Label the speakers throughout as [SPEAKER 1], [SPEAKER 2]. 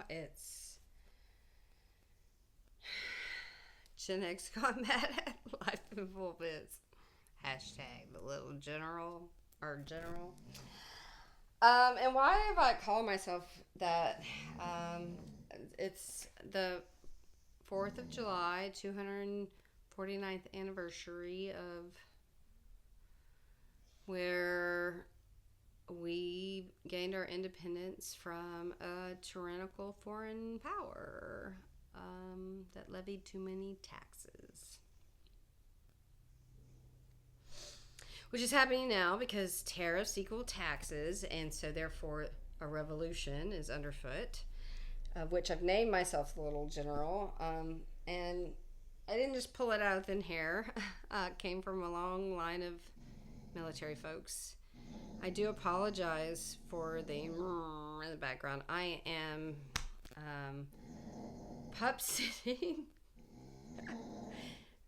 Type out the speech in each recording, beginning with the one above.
[SPEAKER 1] It's Gen X got mad at life in full bits. Hashtag the little general or general. And why have I called myself that? It's the 4th of July, 249th anniversary of where we gained our independence from a tyrannical foreign power that levied too many taxes. Which is happening now because tariffs equal taxes, and so therefore a revolution is underfoot, of which I've named myself the Little General. And I didn't just pull it out of thin air. It came from a long line of military folks. I do apologize for the in the background. I am pup sitting.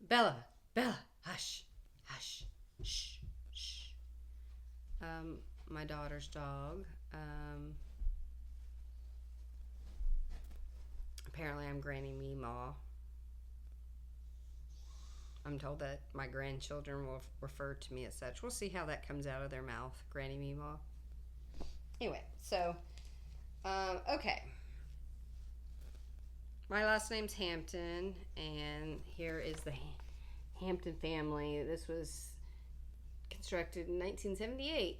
[SPEAKER 1] Bella, hush, shh. My daughter's dog. Apparently I'm Granny Meemaw. I'm told that my grandchildren will refer to me as such. We'll see how that comes out of their mouth, Granny Meemaw. Anyway, so, okay. My last name's Hampton, and here is the Hampton family. This was constructed in 1978.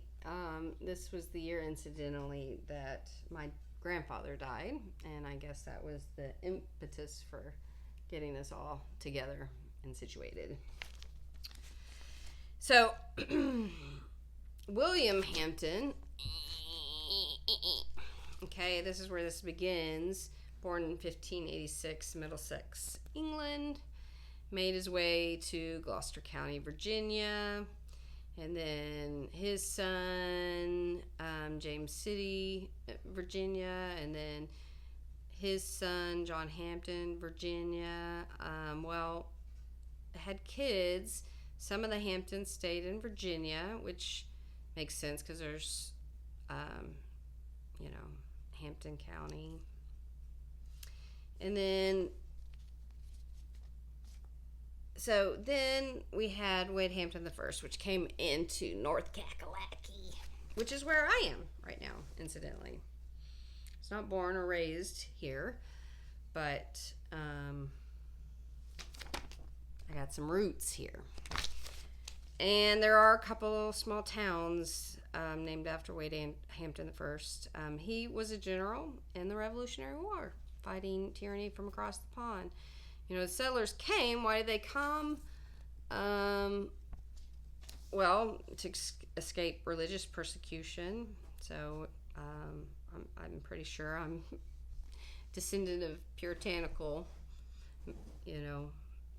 [SPEAKER 1] This was the year, incidentally, that my grandfather died, and I guess that was the impetus for getting us all together and situated. So, William Hampton, okay, this is where this begins. Born in 1586, Middlesex, England, made his way to Gloucester County, Virginia, and then his son, James City, Virginia, and then his son, John Hampton, Virginia. Had kids. Some of the Hamptons stayed in Virginia, which makes sense because there's, Hampton County. And then we had Wade Hampton the First, which came into North Kakalaki, which is where I am right now, incidentally. I was not born or raised here, but I got some roots here. And there are a couple small towns named after Wade Hampton the First. He was a general in the Revolutionary War, fighting tyranny from across the pond. The settlers came. Why did they come? To escape religious persecution. So I'm pretty sure I'm descendant of puritanical,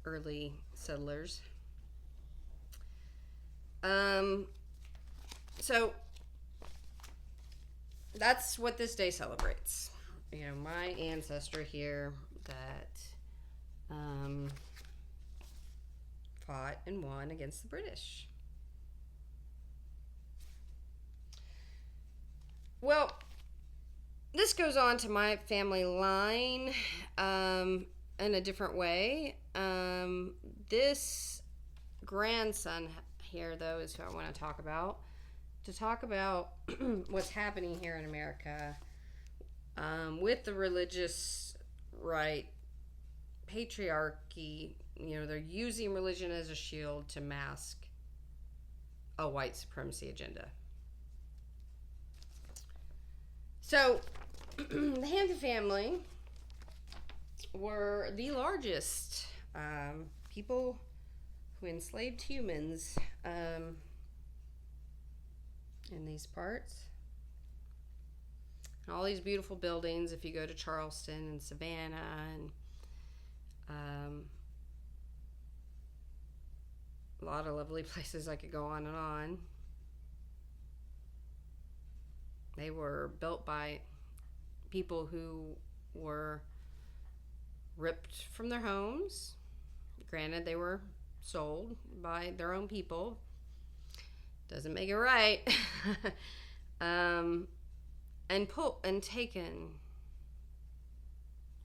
[SPEAKER 1] early settlers. So that's what this day celebrates. My ancestor here that fought and won against the British. Well, this goes on to my family line in a different way. This grandson here, though, is who I want to talk about. To talk about what's happening here in America with the religious right, patriarchy. They're using religion as a shield to mask a white supremacy agenda. So, the Hampton family were the largest people who enslaved humans in these parts. And all these beautiful buildings, if you go to Charleston and Savannah and a lot of lovely places, I could go on and on. They were built by people who were ripped from their homes. Granted, they were sold by their own people. Doesn't make it right. And taken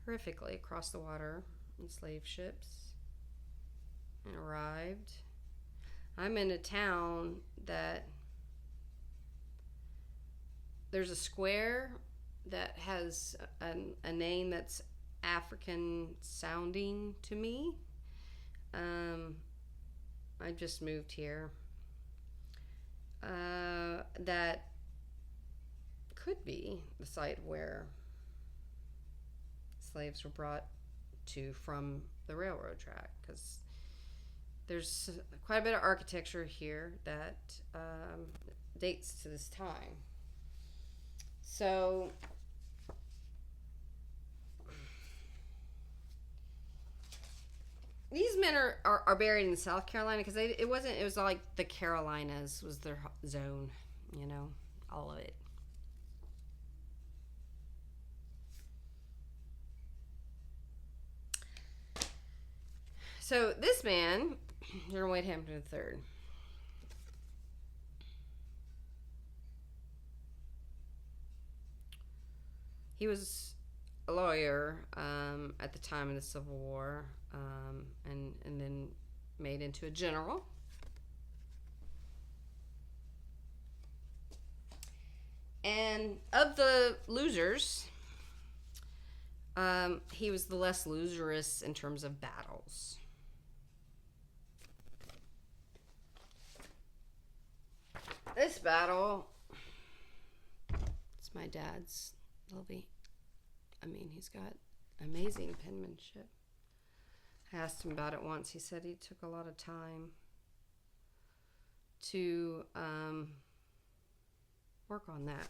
[SPEAKER 1] horrifically across the water in slave ships and arrived. I'm in a town that there's a square that has a name that's African sounding to me. I just moved here. That could be the site where slaves were brought to from the railroad track, because there's quite a bit of architecture here that dates to this time. So these men are buried in South Carolina, because it was like the Carolinas was their zone, all of it. So this man, General Wade Hampton III, he was a lawyer at the time of the Civil War, and then made into a general. And of the losers, he was the less loserous in terms of battles. This battle, it's my dad's, Lovey. He's got amazing penmanship. I asked him about it once. He said he took a lot of time to work on that.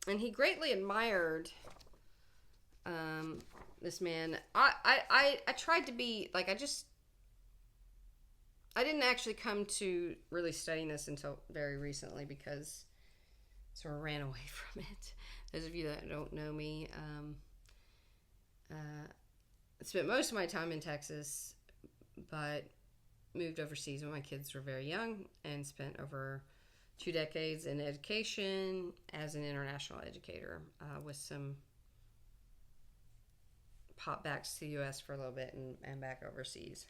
[SPEAKER 1] And he greatly admired this man. I tried to be, I didn't actually come to really studying this until very recently, because I sort of ran away from it. Those of you that don't know me, I spent most of my time in Texas, but moved overseas when my kids were very young, and spent over 2 decades in education as an international educator, with some pop backs to the U.S. for a little bit and back overseas.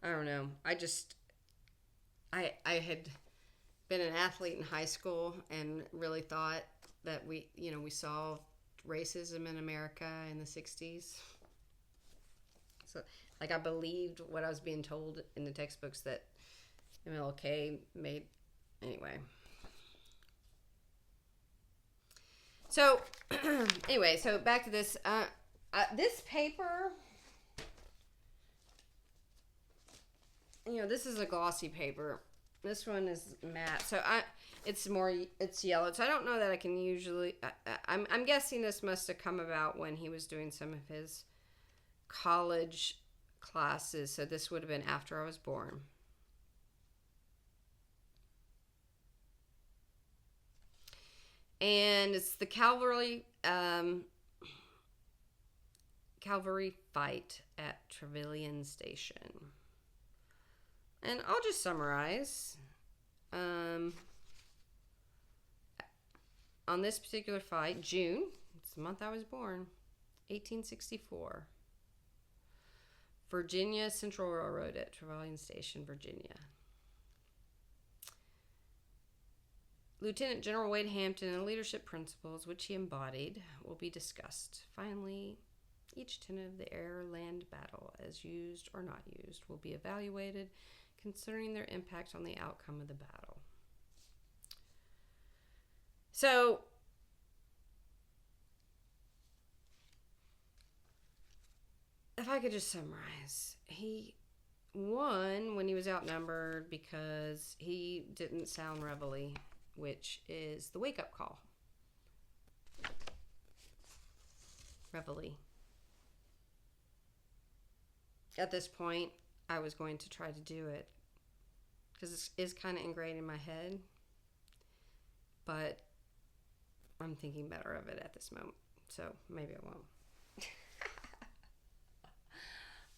[SPEAKER 1] I don't know. I had been an athlete in high school and really thought that we solved racism in America in the 60s. So, I believed what I was being told in the textbooks that MLK made. Anyway. So, so back to this. This paper, this is a glossy paper. This one is matte. So it's yellow. So I don't know that I can usually, I'm guessing this must have come about when he was doing some of his college classes. So this would have been after I was born. And it's the cavalry fight at Trevilian Station. And I'll just summarize. On this particular fight, June, it's the month I was born, 1864. Virginia Central Railroad at Trevilian Station, Virginia. Lieutenant General Wade Hampton and the leadership principles which he embodied will be discussed. Finally, each tenet of the air-land battle, as used or not used, will be evaluated, considering their impact on the outcome of the battle. So, if I could just summarize, he won when he was outnumbered because he didn't sound reveille, which is the wake-up call. Reveille. At this point, I was going to try to do it because it's kind of ingrained in my head, but I'm thinking better of it at this moment, so maybe I won't.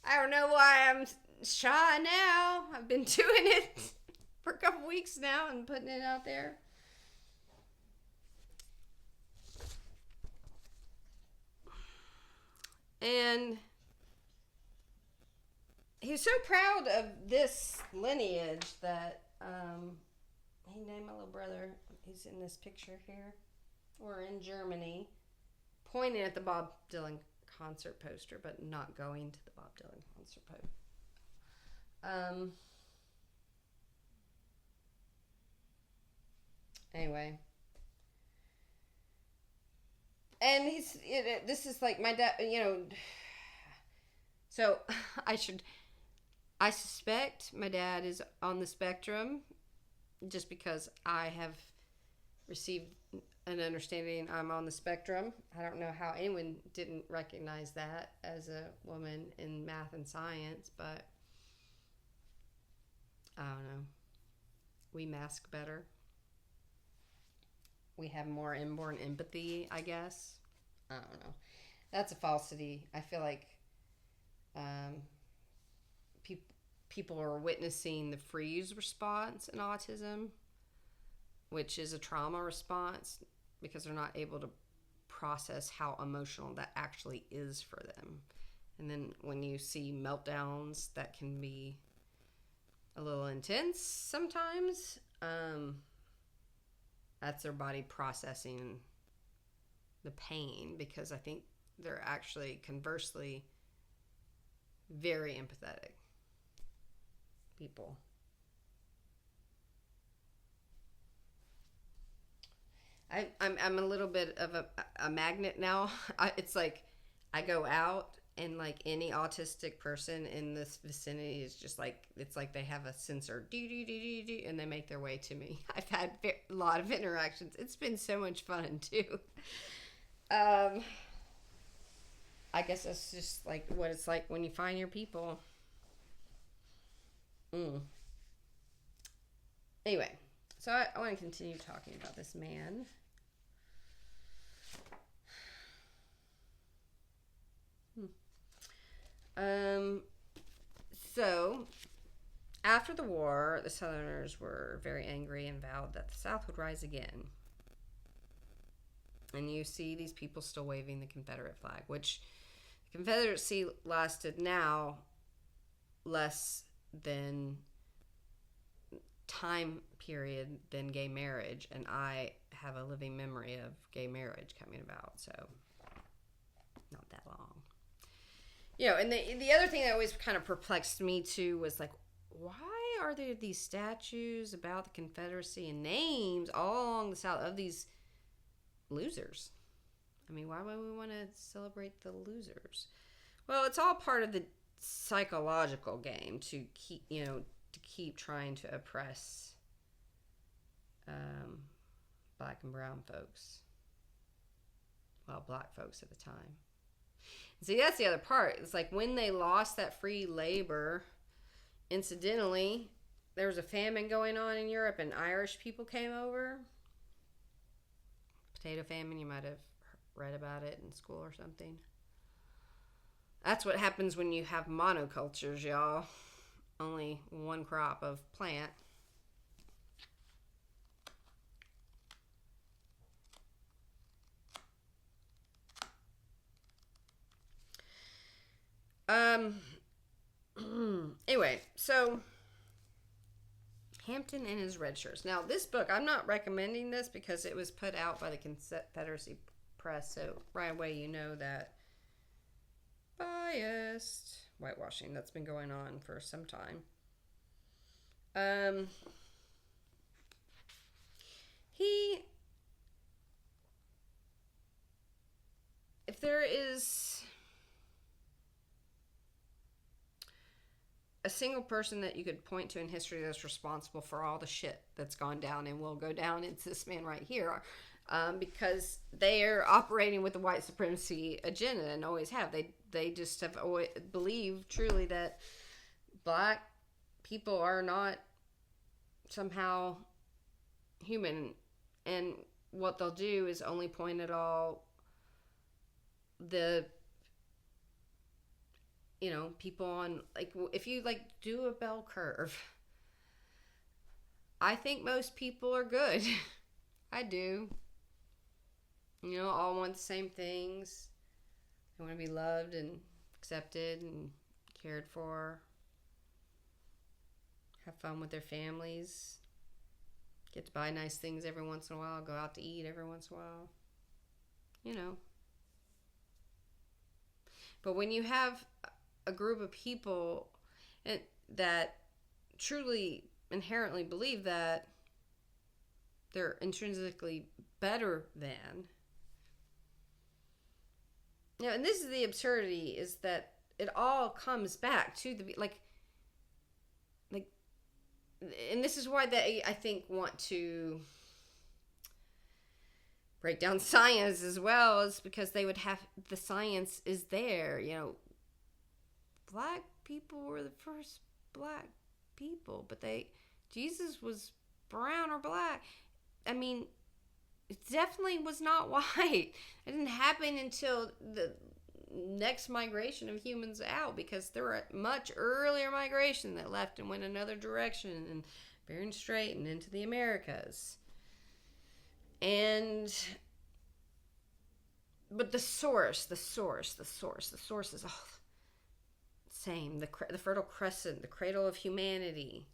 [SPEAKER 1] I don't know why I'm shy now. I've been doing it for a couple weeks now and putting it out there. And he was so proud of this lineage that he named my little brother. He's in this picture here. We're in Germany, pointing at the Bob Dylan concert poster, but not going to the Bob Dylan concert poster. Anyway. And this is like my dad, so I suspect my dad is on the spectrum just because I have received an understanding I'm on the spectrum. I don't know how anyone didn't recognize that as a woman in math and science, but I don't know. We mask better. We have more inborn empathy, I guess. I don't know. That's a falsity. I feel like people are witnessing the freeze response in autism, which is a trauma response because they're not able to process how emotional that actually is for them. And then when you see meltdowns that can be a little intense sometimes, that's their body processing the pain, because I think they're actually conversely very empathetic people. I'm a little bit of a magnet now. It's like I go out and like any autistic person in this vicinity is just like, it's like they have a sensor, and they make their way to me. I've had a lot of interactions. It's been so much fun too. I guess that's just like what it's like when you find your people. Anyway, so I want to continue talking about this man. So after the war, the Southerners were very angry and vowed that the South would rise again. And you see these people still waving the Confederate flag, which the Confederacy lasted now less than time period than gay marriage, and I have a living memory of gay marriage coming about, so not that long. And the other thing that always kind of perplexed me too was like, why are there these statues about the Confederacy and names all along the South of these losers? I mean, why would we want to celebrate the losers? Well, it's all part of the psychological game to keep trying to oppress black and brown folks. Well, black folks at the time. See, that's the other part. It's like when they lost that free labor, incidentally, there was a famine going on in Europe and Irish people came over. Potato famine, you might have read about it in school or something. That's what happens when you have monocultures, y'all. Only one crop of plant. Anyway, so Hampton and his red shirts. Now, this book, I'm not recommending this because it was put out by the Confederacy Press, so right away you know that biased whitewashing that's been going on for some time. If there is a single person that you could point to in history that's responsible for all the shit that's gone down and will go down, it's this man right here, because they are operating with the white supremacy agenda and always have. They just have always believed truly that black people are not somehow human, and what they'll do is only point at all the people on, like, if you like do a bell curve, I think most people are good. I do. All want the same things. They want to be loved and accepted and cared for. Have fun with their families. Get to buy nice things every once in a while. Go out to eat every once in a while. You know. But when you have a group of people that truly inherently believe that they're intrinsically better than, you know, and this is the absurdity, is that it all comes back to the like, and this is why they, I think, want to break down science as well, is because they would have, the science is there. You know, black people were the first black people, but Jesus was brown or black. I mean, it definitely was not white. It didn't happen until the next migration of humans out, because there were a much earlier migration that left and went another direction, and Bering Strait and into the Americas. But the source is all same. The Fertile Crescent, the cradle of humanity.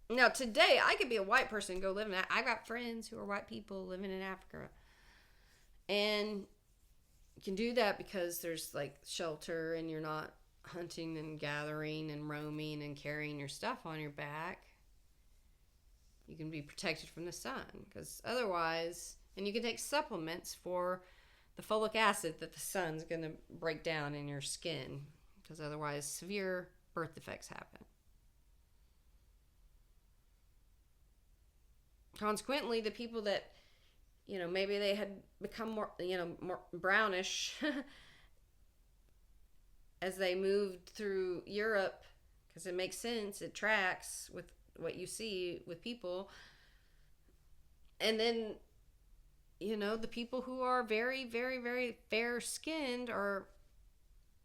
[SPEAKER 1] Now, today, I could be a white person and go live in that. I got friends who are white people living in Africa. And you can do that because there's, like, shelter, and you're not hunting and gathering and roaming and carrying your stuff on your back. You can be protected from the sun. Because otherwise, and you can take supplements for the folic acid that the sun's going to break down in your skin. Because otherwise, severe birth defects happen. Consequently, the people that, you know, maybe they had become more brownish as they moved through Europe, because it makes sense, it tracks with what you see with people. And then, you know, the people who are very, very, very fair-skinned are,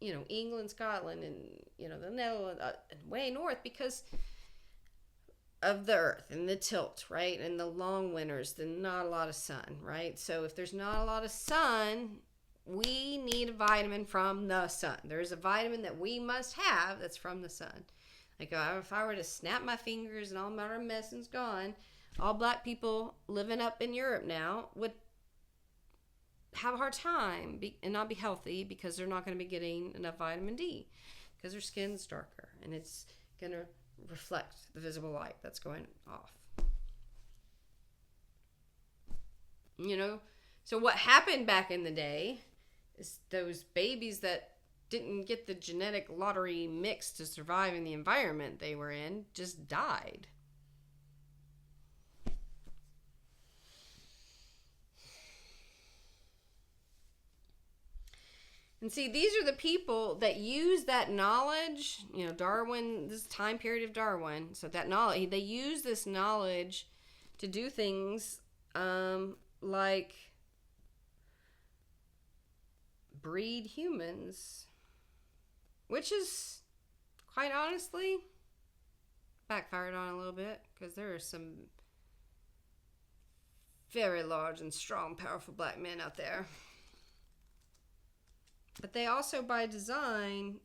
[SPEAKER 1] you know, England, Scotland, and, you know, the Netherlands, way north, because of the earth and the tilt, right? And the long winters, then not a lot of sun, right? So if there's not a lot of sun, we need a vitamin from the sun. There's a vitamin that we must have that's from the sun. Like, if I were to snap my fingers and all my medicine's gone, all black people living up in Europe now would have a hard time and not be healthy, because they're not going to be getting enough vitamin D, because their skin's darker, and it's going to reflect the visible light that's going off. You know, so what happened back in the day is those babies that didn't get the genetic lottery mix to survive in the environment they were in just died. And see, these are the people that use that knowledge, you know, Darwin, this time period of Darwin, so that knowledge, they use this knowledge to do things like breed humans, which is, quite honestly, backfired on a little bit, because there are some very large and strong, powerful black men out there. But they also, by design,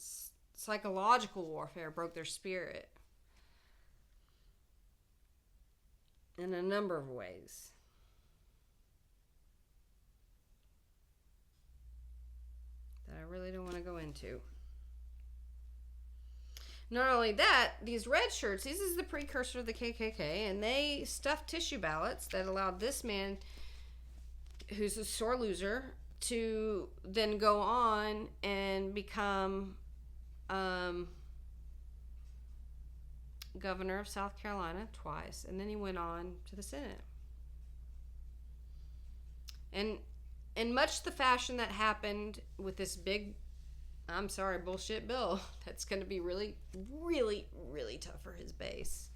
[SPEAKER 1] psychological warfare broke their spirit in a number of ways. That I really don't want to go into. Not only that, these red shirts, this is the precursor of the KKK, and they stuffed tissue ballots that allowed this man, who's a sore loser, to then go on and become governor of South Carolina twice, and then he went on to the Senate. And in much the fashion that happened with this big, I'm sorry, bullshit bill that's going to be really, really, really tough for his base.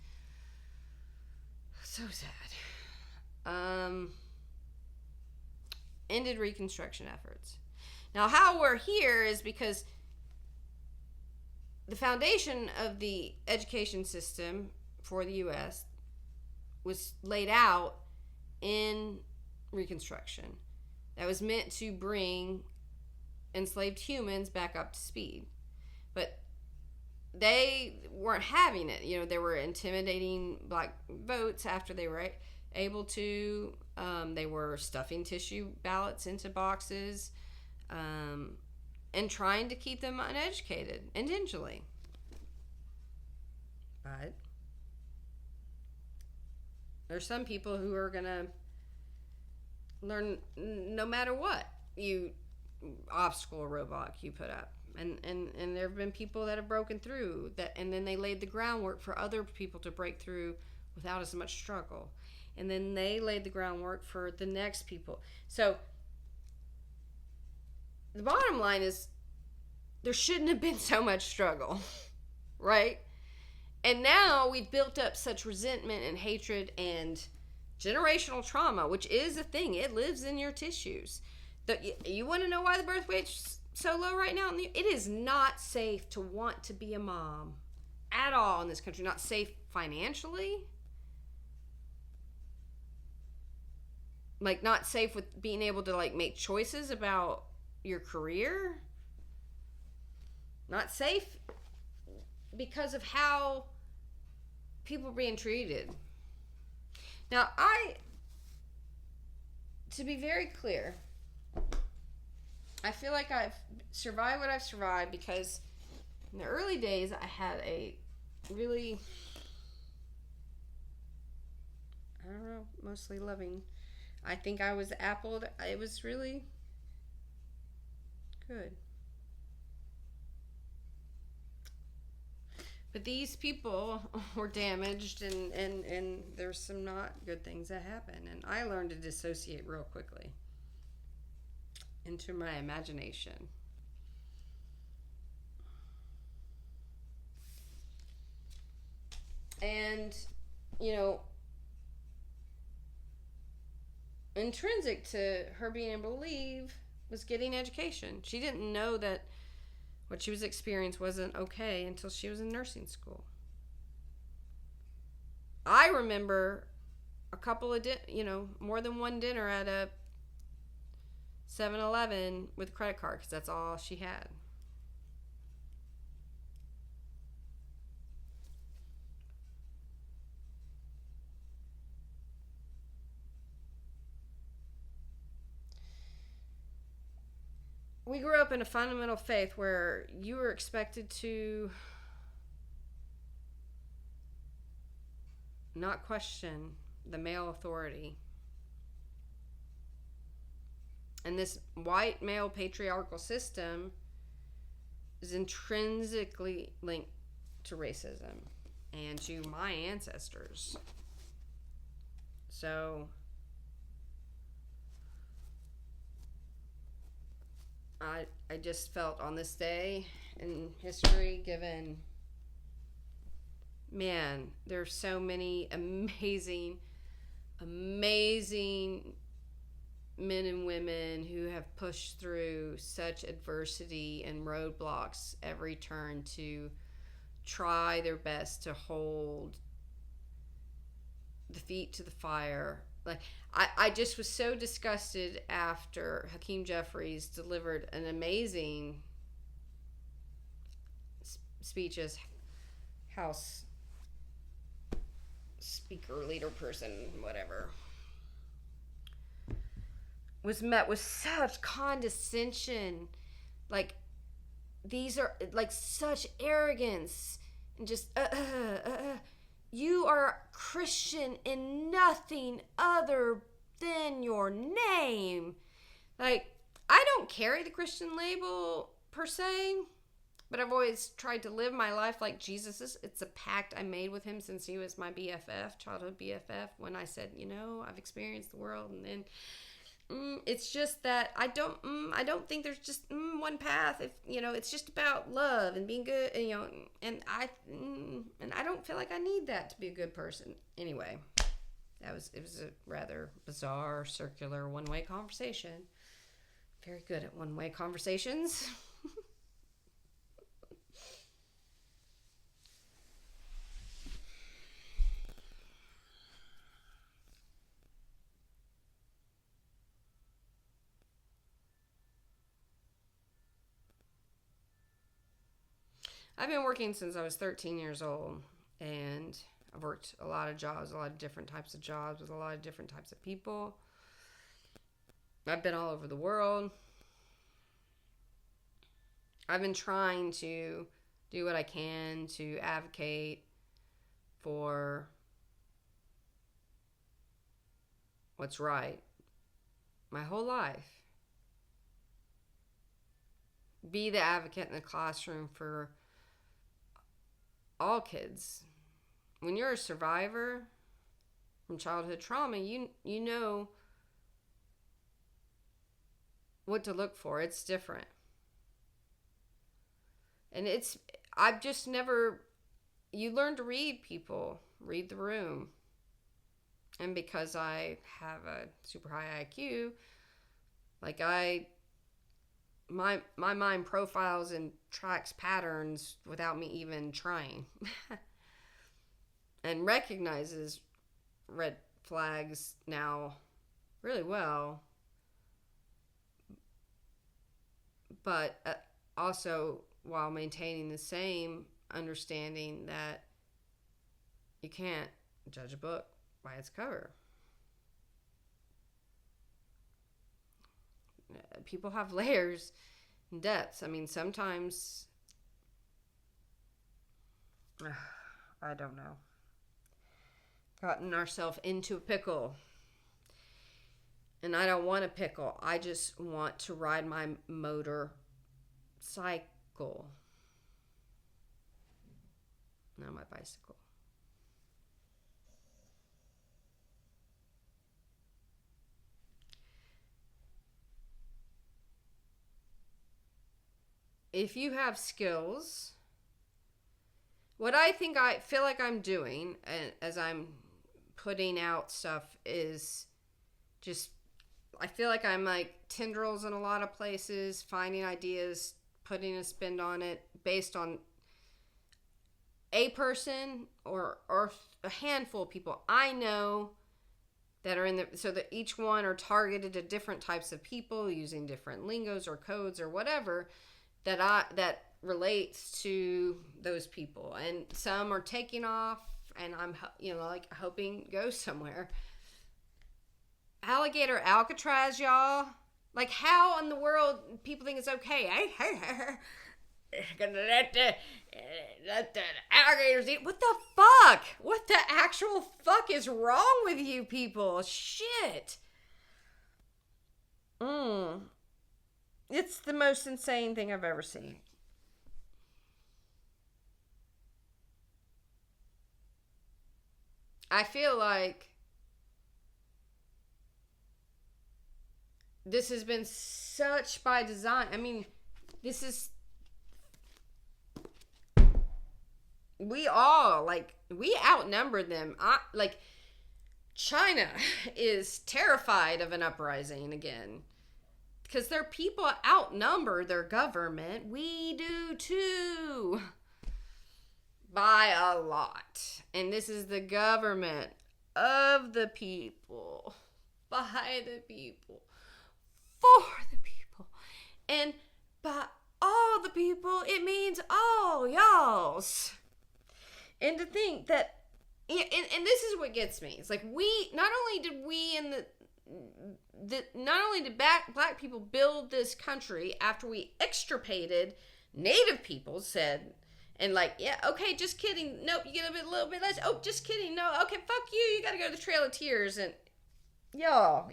[SPEAKER 1] So sad. Ended Reconstruction efforts. Now, how we're here is because the foundation of the education system for the U.S. was laid out in Reconstruction that was meant to bring enslaved humans back up to speed. But they weren't having it. You know, they were intimidating black votes after they were able to. They were stuffing tissue ballots into boxes and trying to keep them uneducated intentionally. But there's some people who are going to learn no matter what obstacle or roadblock you put up. And there have been people that have broken through that, and then they laid the groundwork for other people to break through without as much struggle. And then they laid the groundwork for the next people. So the bottom line is there shouldn't have been so much struggle, right? And now we've built up such resentment and hatred and generational trauma, which is a thing. It lives in your tissues. You want to know why the birth rate's so low right now? It is not safe to want to be a mom at all in this country. Not safe financially. Like, not safe with being able to, like, make choices about your career. Not safe because of how people are being treated. Now, to be very clear, I feel like I've survived what I've survived because in the early days I had a really, I don't know, mostly loving. I think I was appled. It was really good. But these people were damaged, and there's some not good things that happen. And I learned to dissociate real quickly into my imagination. And, you know, intrinsic to her being able to leave was getting education. She didn't know that what she was experiencing wasn't okay until she was in nursing school. I remember a couple of, more than one dinner at a 7-Eleven with a credit card because that's all she had. We grew up in a fundamental faith where you were expected to not question the male authority. And this white male patriarchal system is intrinsically linked to racism and to my ancestors. So I just felt on this day in history, given, man, there's so many amazing men and women who have pushed through such adversity and roadblocks every turn to try their best to hold the feet to the fire. Like, I just was so disgusted after Hakeem Jeffries delivered an amazing speech as House Speaker, leader person, whatever, was met with such condescension. Like, these are like such arrogance and just you are Christian in nothing other than your name. Like, I don't carry the Christian label per se, but I've always tried to live my life like Jesus is. It's a pact I made with him since he was my BFF, childhood BFF, when I said, I've experienced the world, and then it's just that I don't think there's just one path. If it's just about love and being good, and I don't feel like I need that to be a good person. Anyway, it was a rather bizarre, circular, one-way conversation. Very good at one-way conversations. I've been working since I was 13 years old, and I've worked a lot of jobs, a lot of different types of jobs with a lot of different types of people. I've been all over the world. I've been trying to do what I can to advocate for what's right my whole life. Be the advocate in the classroom for all kids. When you're a survivor from childhood trauma, you know what to look for. It's different. And I've just never, you learn to read people, read the room. And because I have a super high IQ, like my mind profiles and tracks patterns without me even trying. And recognizes red flags now really well. But also while maintaining the same understanding that you can't judge a book by its cover. People have layers and depths. I mean, sometimes I don't know. Gotten ourselves into a pickle. And I don't want a pickle. I just want to ride my motorcycle. Not my bicycle. If you have skills, what I feel like I'm doing as I'm putting out stuff is just, I feel like I'm like tendrils in a lot of places, finding ideas, putting a spin on it based on a person or a handful of people I know that are so that each one are targeted to different types of people using different lingos or codes or whatever that relates to those people. And some are taking off, and I'm like hoping go somewhere. Alligator Alcatraz, y'all. Like, how in the world people think it's okay? Gonna let the alligators eat. What the fuck? What the actual fuck is wrong with you people? Shit. It's the most insane thing I've ever seen. I feel like this has been such by design. I mean, this is, we outnumber them. China is terrified of an uprising again because their people outnumber their government. We do too. By a lot. And this is the government of the people, by the people, for the people, and by all the people, it means all y'all's. And to think that, and this is what gets me. It's like not only did black people build this country after we extirpated native people, said, and like, yeah, okay, just kidding. Nope, you get a little bit less. Oh, just kidding. No, okay, fuck you. You got to go to the Trail of Tears. And y'all.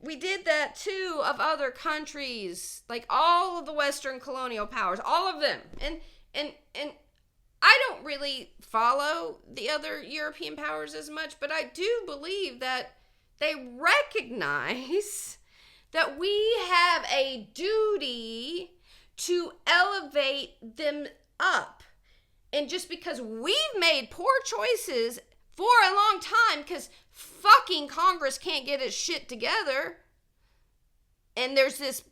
[SPEAKER 1] We did that too of other countries, like all of the Western colonial powers, all of them. And I don't really follow the other European powers as much, but I do believe that they recognize that we have a duty to elevate them up. And just because we've made poor choices for a long time, because fucking Congress can't get its shit together, and there's this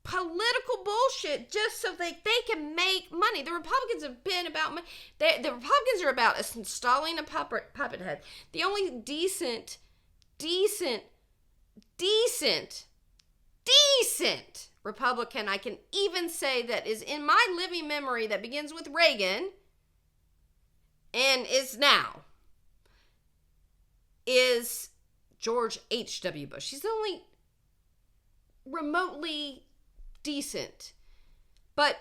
[SPEAKER 1] political bullshit just so they can make money. The Republicans have been about money. The Republicans are about installing a puppet head. The only decent Republican I can even say that is in my living memory that begins with Reagan and is now is George H.W. Bush. He's the only remotely decent. But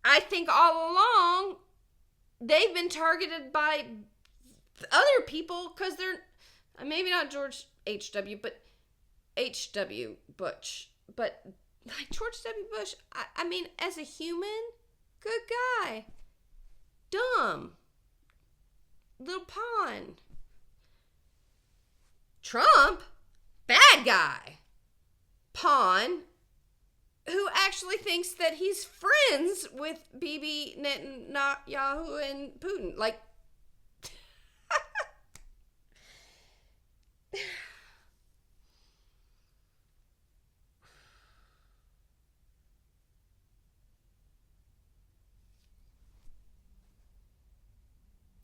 [SPEAKER 1] I think all along they've been targeted by other people because they're maybe not George H.W. but H.W. Bush. But like George W. Bush, I mean, as a human, good guy. Dumb. Little pawn. Trump, bad guy. Pawn, who actually thinks that he's friends with Bibi Netanyahu and Putin. Like,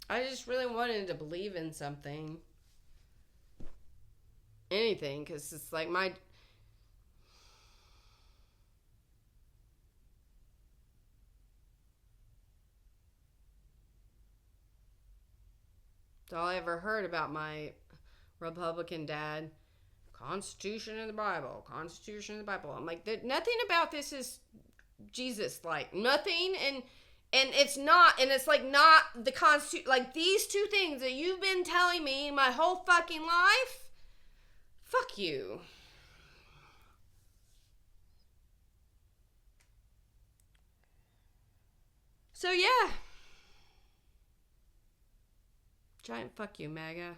[SPEAKER 1] I just really wanted to believe in something. Anything, because it's like my... It's all I ever heard about my Republican dad. Constitution in the Bible. Constitution in the Bible. I'm like, nothing about this is Jesus-like. Nothing, and it's not, and it's like not the Constitution. Like these two things that you've been telling me my whole fucking life. Fuck you. So yeah. Giant fuck you, MAGA.